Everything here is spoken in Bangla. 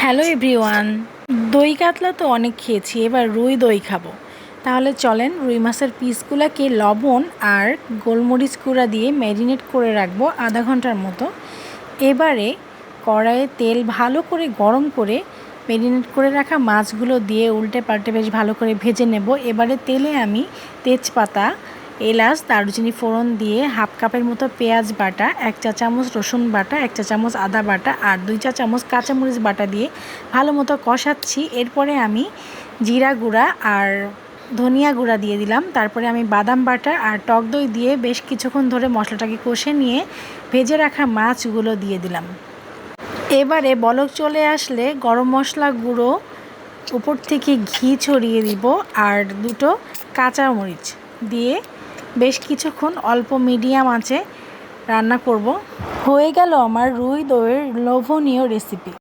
Hello everyone. দই কাতলা তো অনেক খেয়েছি, এবার রুই দই খাবো। তাহলে চলেন রুই মাছের পিসগুলোকে লবণ আর গোলমরিচ গুঁড়া দিয়ে ম্যারিনেট করে রাখবো আধা ঘন্টার মতো। এবারে কড়াইয়ে তেল ভালো করে গরম করে ম্যারিনেট করে রাখা মাছগুলো দিয়ে উল্টে পাল্টে বেশ ভালো করে ভেজে নেব। এবারে তেলে আমি তেজপাতা, এলাচ, দারুচিনি ফোড়ন দিয়ে হাফ কাপের মতো পেঁয়াজ বাটা, 1 চা চামচ রসুন বাটা, 1 চা চামচ আদা বাটা আর 2 চা চামচ কাঁচামরিচ বাটা দিয়ে ভালো মতো কষাচ্ছি। এরপরে আমি জিরা গুঁড়া আর ধনিয়া গুঁড়া দিয়ে দিলাম। তারপরে আমি বাদাম বাটা আর টক দই দিয়ে বেশ কিছুক্ষণ ধরে মশলাটাকে কষে নিয়ে ভেজে রাখা মাছগুলো দিয়ে দিলাম। এবারে বলক চলে আসলে গরম মশলা গুঁড়ো, উপর থেকে ঘি ছড়িয়ে দিব আর 2টো কাঁচামরিচ দিয়ে বেশ কিছুক্ষণ অল্প মিডিয়াম আঁচে রান্না করব। হয়ে গেল আমার রুই দইয়ের লোভনীয় রেসিপি।